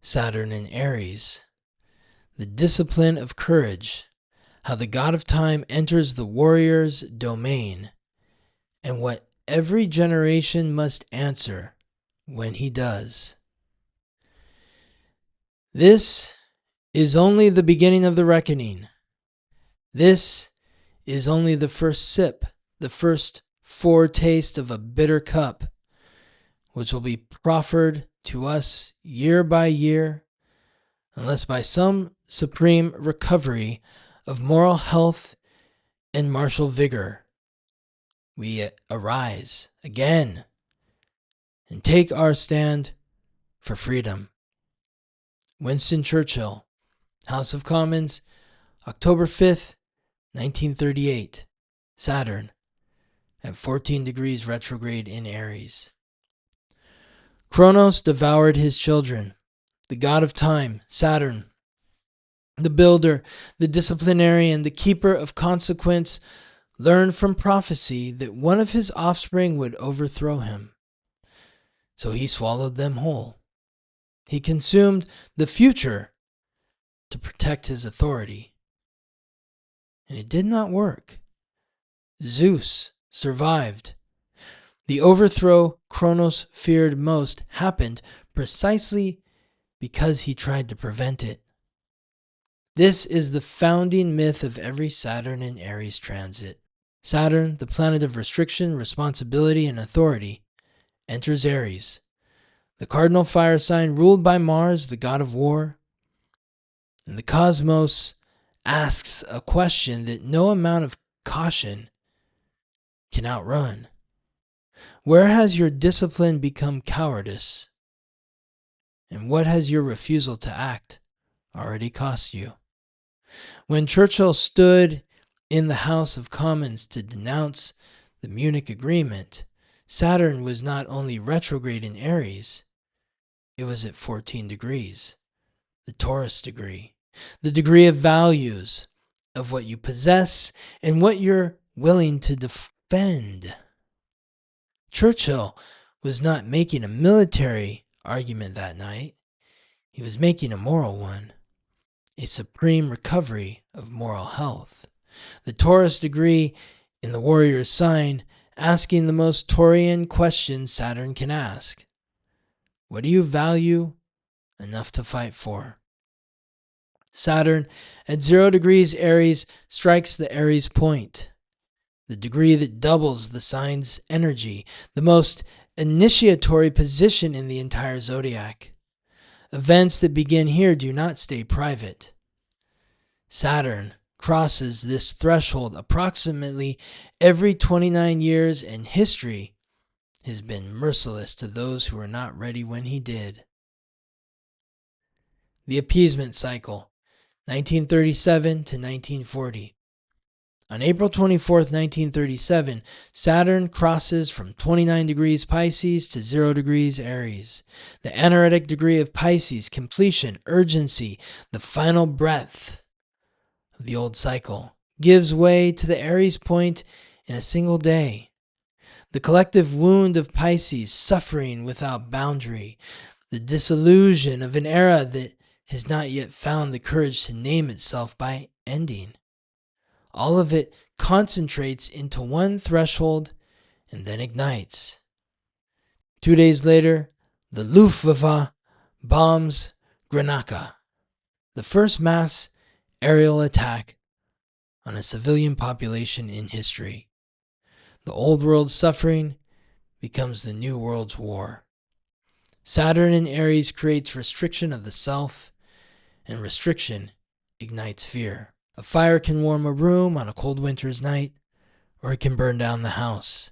Saturn in Aries. The discipline of courage. How the god of time enters the warrior's domain, and what every generation must answer when he does. This is only the beginning of the reckoning. This is only the first sip, the first foretaste of a bitter cup, which will be proffered to us year by year, unless by some supreme recovery of moral health and martial vigor, we arise again and take our stand for freedom. Winston Churchill, House of Commons, October 5th, 1938. Saturn at 14 degrees retrograde in Aries. Kronos devoured his children. The god of time, Saturn, the builder, the disciplinarian, the keeper of consequence, learned from prophecy that one of his offspring would overthrow him. So he swallowed them whole. He consumed the future to protect his authority. And it did not work. Zeus survived. The overthrow Kronos feared most happened precisely because he tried to prevent it. This is the founding myth of every Saturn and Aries transit. Saturn, the planet of restriction, responsibility, and authority, enters Aries, the cardinal fire sign ruled by Mars, the god of war. And the cosmos asks a question that no amount of caution can outrun. Where has your discipline become cowardice? And what has your refusal to act already cost you? When Churchill stood in the House of Commons to denounce the Munich Agreement, Saturn was not only retrograde in Aries, it was at 14 degrees, the Taurus degree, the degree of values, of what you possess and what you're willing to defend. Churchill was not making a military argument that night. He was making a moral one, a supreme recovery of moral health. The Taurus degree in the warrior's sign, asking the most Taurian question Saturn can ask. What do you value enough to fight for? Saturn at 0 degrees Aries strikes the Aries point, the degree that doubles the sign's energy, the most initiatory position in the entire zodiac. Events that begin here do not stay private. Saturn crosses this threshold approximately every 29 years, and history has been merciless to those who were not ready when he did. The appeasement cycle, 1937 to 1940. On April 24, 1937, Saturn crosses from 29 degrees Pisces to 0 degrees Aries. The anaretic degree of Pisces, completion, urgency, the final breath of the old cycle, gives way to the Aries point in a single day. The collective wound of Pisces, suffering without boundary, the disillusion of an era that has not yet found the courage to name itself by ending. All of it concentrates into one threshold and then ignites. 2 days later, the Luftwaffe bombs Granada, the first mass aerial attack on a civilian population in history. The old world's suffering becomes the new world's war. Saturn in Aries creates restriction of the self, and restriction ignites fear. A fire can warm a room on a cold winter's night, or it can burn down the house.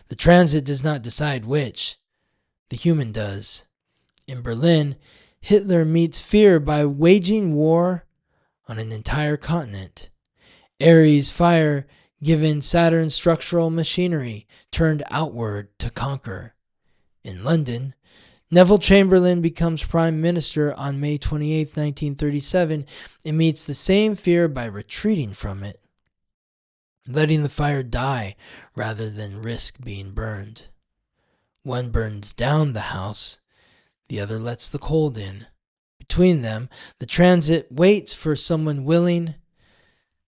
The transit does not decide which. The human does. In Berlin, Hitler meets fear by waging war on an entire continent. Aries fire given Saturn's structural machinery turned outward to conquer. In London, Neville Chamberlain becomes Prime Minister on May 28, 1937, and meets the same fear by retreating from it, letting the fire die rather than risk being burned. One burns down the house, the other lets the cold in, Between them, the transit waits for someone willing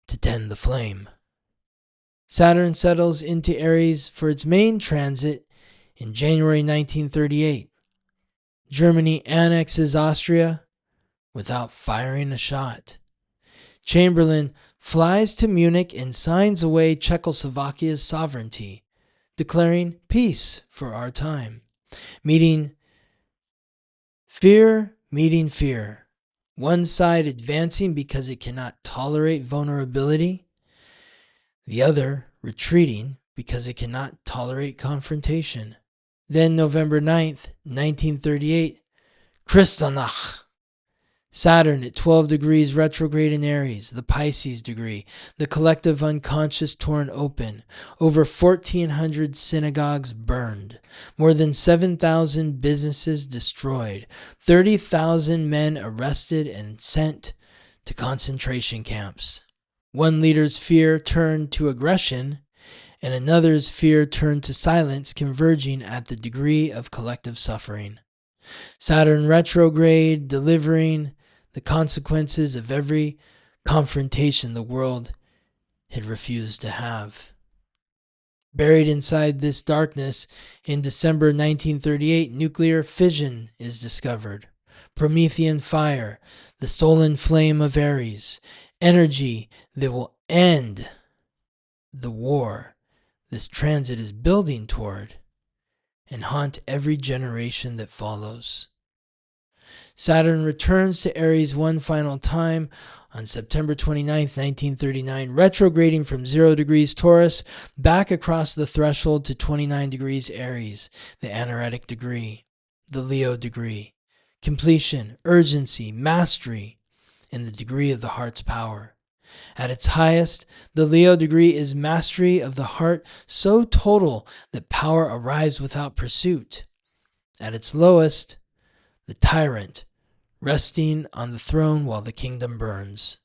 to tend the flame. Saturn settles into Aries for its main transit in January 1938. Germany annexes Austria without firing a shot. Chamberlain flies to Munich and signs away Czechoslovakia's sovereignty, declaring peace for our time. Meeting fear. One side advancing because it cannot tolerate vulnerability, the other retreating because it cannot tolerate confrontation. Then November 9th, 1938, Kristallnacht. Saturn at 12 degrees retrograde in Aries, the Pisces degree, the collective unconscious torn open, over 1,400 synagogues burned, more than 7,000 businesses destroyed, 30,000 men arrested and sent to concentration camps. One leader's fear turned to aggression, and another's fear turned to silence, converging at the degree of collective suffering. Saturn retrograde, delivering the consequences of every confrontation the world had refused to have. Buried inside this darkness, in December 1938, nuclear fission is discovered. Promethean fire, the stolen flame of Aries, energy that will end the war this transit is building toward and haunt every generation that follows. Saturn returns to Aries one final time on September 29, 1939, retrograding from 0 degrees Taurus back across the threshold to 29 degrees Aries, the Anaretic degree, the Leo degree, completion, urgency, mastery, and the degree of the heart's power. At its highest, the Leo degree is mastery of the heart so total that power arrives without pursuit. At its lowest, the tyrant, resting on the throne while the kingdom burns.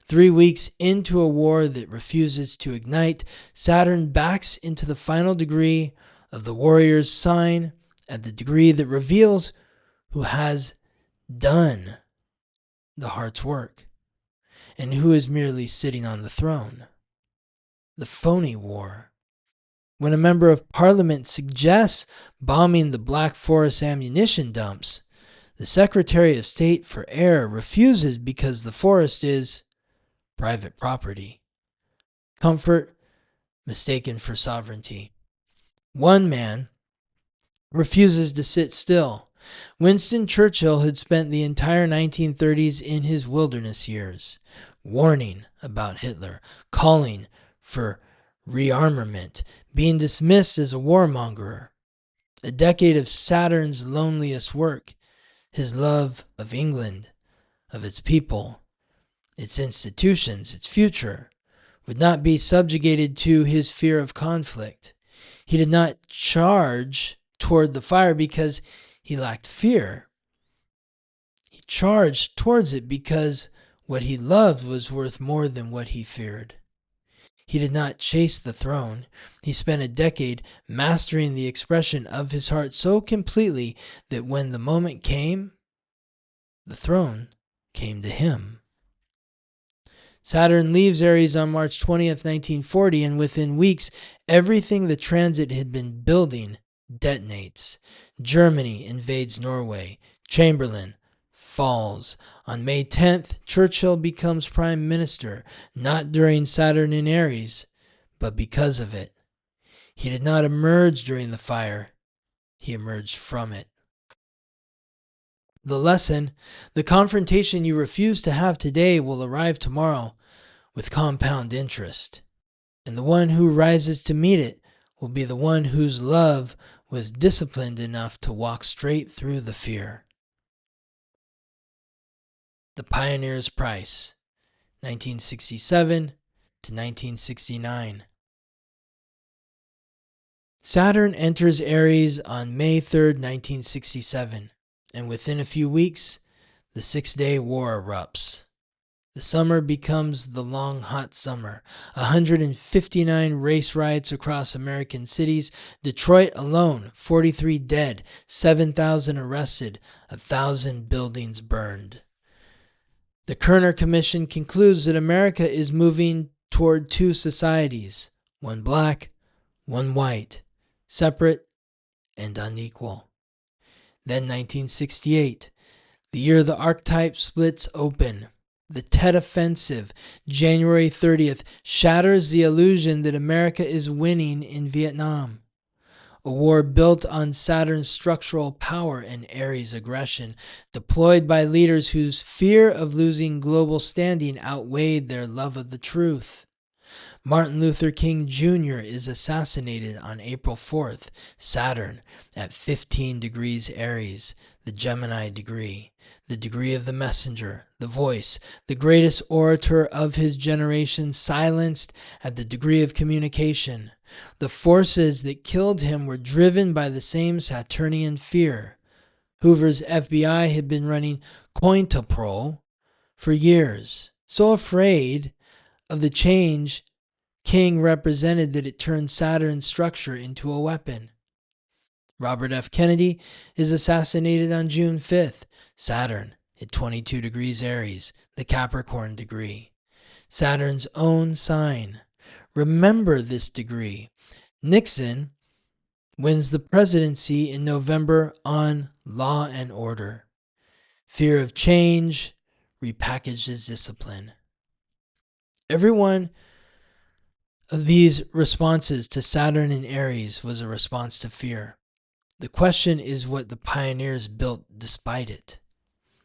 3 weeks into a war that refuses to ignite, Saturn backs into the final degree of the warrior's sign at the degree that reveals who has done the heart's work and who is merely sitting on the throne. The phony war. When a member of parliament suggests bombing the Black Forest ammunition dumps, the Secretary of State for Air refuses because the forest is private property. Comfort mistaken for sovereignty. One man refuses to sit still. Winston Churchill had spent the entire 1930s in his wilderness years, warning about Hitler, calling for rearmament, being dismissed as a warmonger. A decade of Saturn's loneliest work, his love of England, of its people, its institutions, its future, would not be subjugated to his fear of conflict. He did not charge toward the fire because he lacked fear. He charged towards it because what he loved was worth more than what he feared. He did not chase the throne. He spent a decade mastering the expression of his heart so completely that when the moment came, the throne came to him. Saturn leaves Aries on March 20th, 1940, and within weeks, everything the transit had been building detonates. Germany invades Norway. Chamberlain falls. On May 10th, Churchill becomes prime minister, not during Saturn in Aries, but because of it. He did not emerge during the fire. He emerged from it. The lesson: the confrontation you refuse to have today will arrive tomorrow with compound interest. And the one who rises to meet it will be the one whose love was disciplined enough to walk straight through the fear. The Pioneer's Price, 1967 to 1969. Saturn enters Aries on May 3rd, 1967, and within a few weeks, the Six-Day War erupts. The summer becomes the long, hot summer. 159 race riots across American cities. Detroit alone, 43 dead, 7,000 arrested, 1,000 buildings burned. The Kerner Commission concludes that America is moving toward two societies, one black, one white, separate and unequal. Then 1968, the year the archetype splits open. The Tet Offensive, January 30th, shatters the illusion that America is winning in Vietnam. A war built on Saturn's structural power and Aries aggression, deployed by leaders whose fear of losing global standing outweighed their love of the truth. Martin Luther King Jr. is assassinated on April 4th, Saturn, at 15 degrees Aries, the Gemini degree, the degree of the messenger, the voice, the greatest orator of his generation, silenced at the degree of communication. The forces that killed him were driven by the same Saturnian fear. Hoover's FBI had been running COINTELPRO for years, so afraid of the change King represented that it turned Saturn's structure into a weapon. Robert F. Kennedy is assassinated on June 5th, Saturn at 22 degrees Aries, the Capricorn degree. Saturn's own sign. Remember this degree. Nixon wins the presidency in November on Law and Order. Fear of change repackaged as discipline. Every one of these responses to Saturn and Aries was a response to fear. The question is what the pioneers built despite it.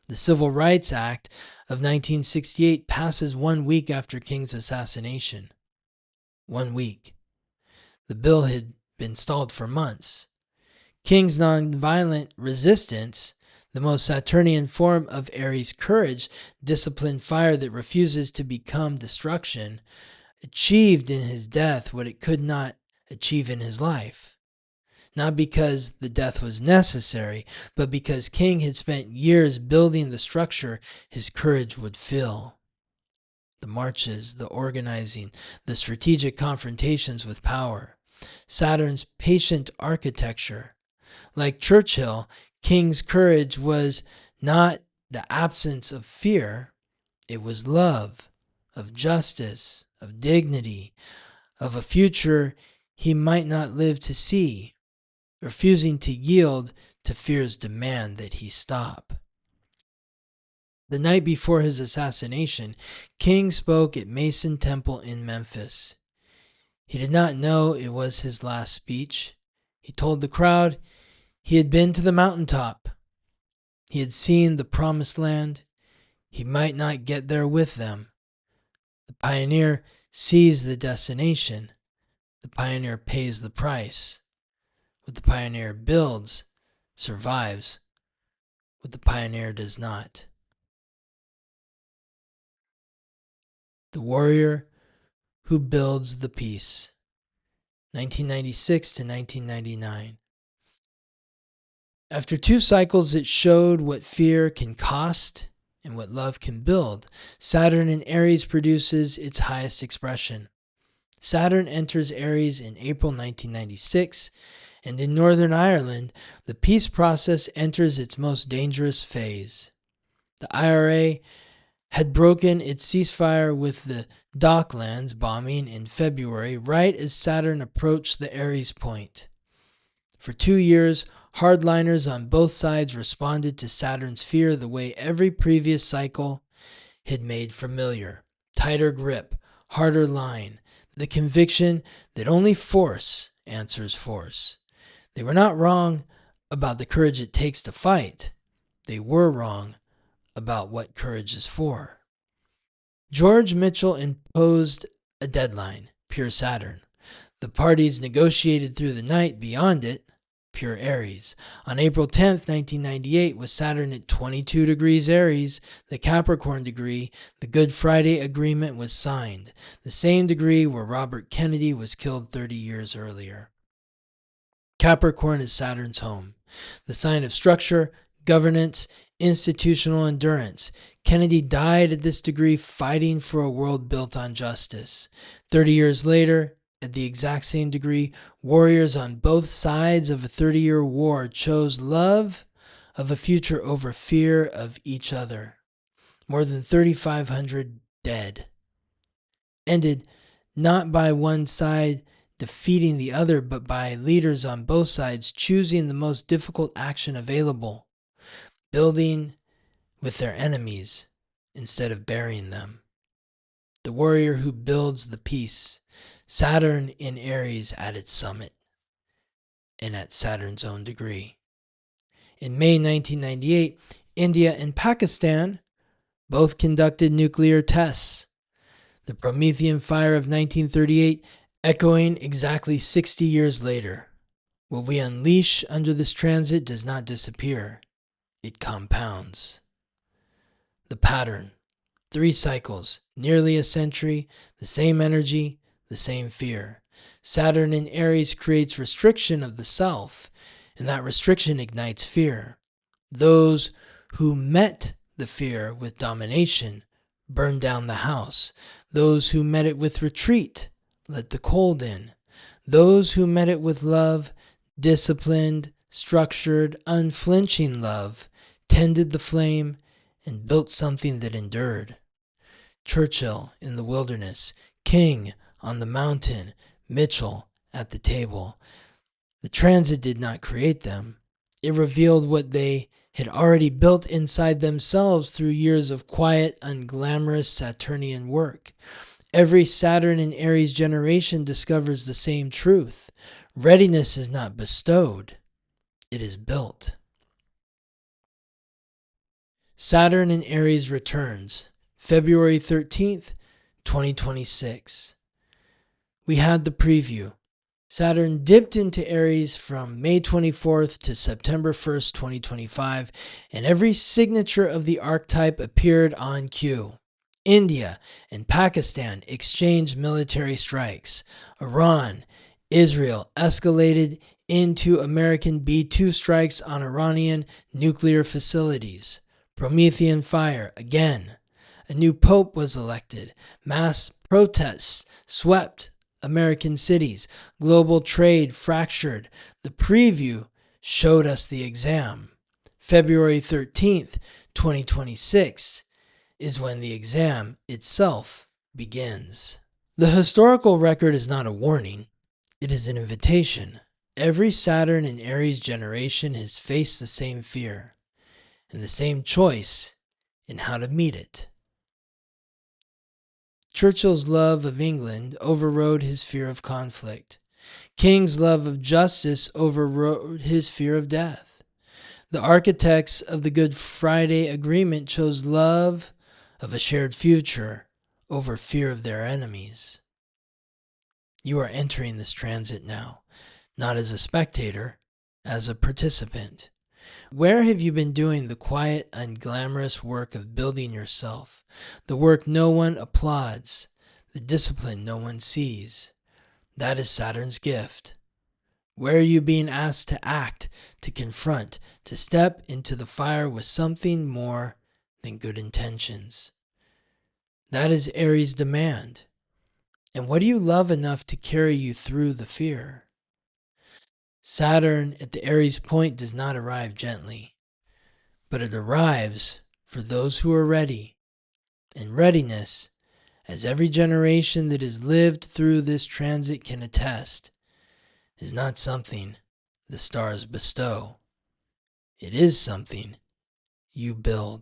The Civil Rights Act of 1968 passes 1 week after King's assassination. 1 week. The bill had been stalled for months. King's nonviolent resistance, the most Saturnian form of Aries courage, disciplined fire that refuses to become destruction, achieved in his death what it could not achieve in his life. Not because the death was necessary, but because King had spent years building the structure his courage would fill. The marches, the organizing, the strategic confrontations with power. Saturn's patient architecture. Like Churchill, King's courage was not the absence of fear, it was love, of justice, of dignity, of a future he might not live to see, refusing to yield to fear's demand that he stop. The night before his assassination, King spoke at Mason Temple in Memphis. He did not know it was his last speech. He told the crowd he had been to the mountaintop. He had seen the promised land. He might not get there with them. The pioneer sees the destination. The pioneer pays the price. What the pioneer builds survives. What the pioneer does not. The warrior who builds the peace. 1996 to 1999. After 2 cycles that showed what fear can cost and what love can build, Saturn in Aries produces its highest expression. Saturn enters Aries in April 1996, and in Northern Ireland, the peace process enters its most dangerous phase. The IRA had broken its ceasefire with the Docklands bombing in February, right as Saturn approached the Aries point. For 2 years, hardliners on both sides responded to Saturn's fear the way every previous cycle had made familiar. Tighter grip, harder line, the conviction that only force answers force. They were not wrong about the courage it takes to fight. They were wrong about what courage is for. George Mitchell imposed a deadline, pure Saturn. The parties negotiated through the night beyond it, pure Aries. On April 10th, 1998, with Saturn at 22 degrees Aries, the Capricorn degree, the Good Friday Agreement was signed, the same degree where Robert Kennedy was killed 30 years earlier. Capricorn is Saturn's home, the sign of structure, governance, institutional endurance. Kennedy died at this degree fighting for a world built on justice. 30 years later, at the exact same degree, warriors on both sides of a 30-year war chose love of a future over fear of each other. More than 3,500 dead. Ended not by one side defeating the other, but by leaders on both sides choosing the most difficult action available, building with their enemies instead of burying them. The warrior who builds the peace, Saturn in Aries at its summit, and at Saturn's own degree. In May 1998, India and Pakistan both conducted nuclear tests. The Promethean fire of 1938 echoing exactly 60 years later. What we unleash under this transit does not disappear. It compounds. The pattern. 3 cycles, nearly a century, the same energy, the same fear. Saturn in Aries creates restriction of the self, and that restriction ignites fear. Those who met the fear with domination burned down the house. Those who met it with retreat let the cold in. Those who met it with love, disciplined, structured, unflinching love, tended the flame and built something that endured. Churchill in the wilderness, King on the mountain, Mitchell at the table. The transit did not create them. It revealed what they had already built inside themselves through years of quiet, unglamorous Saturnian work. Every Saturn and Aries generation discovers the same truth. Readiness is not bestowed, it is built. Saturn in Aries returns, February 13th, 2026. We had the preview. Saturn dipped into Aries from May 24th to September 1st, 2025, and every signature of the archetype appeared on cue. India and Pakistan exchanged military strikes. Iran, Israel escalated into American B-2 strikes on Iranian nuclear facilities. Promethean fire again. A new pope was elected. Mass protests swept American cities. Global trade fractured. The preview showed us the exam. February 13th, 2026 is when the exam itself begins. The historical record is not a warning. It is an invitation. Every Saturn and Aries generation has faced the same fear and the same choice in how to meet it. Churchill's love of England overrode his fear of conflict. King's love of justice overrode his fear of death. The architects of the Good Friday Agreement chose love of a shared future over fear of their enemies. You are entering this transit now, not as a spectator, as a participant. Where have you been doing the quiet, unglamorous work of building yourself? The work no one applauds, the discipline no one sees. That is Saturn's gift. Where are you being asked to act, to confront, to step into the fire with something more than good intentions? That is Aries' demand. And what do you love enough to carry you through the fear? Saturn at the Aries point does not arrive gently, but it arrives for those who are ready. And readiness, as every generation that has lived through this transit can attest, is not something the stars bestow. It is something you build.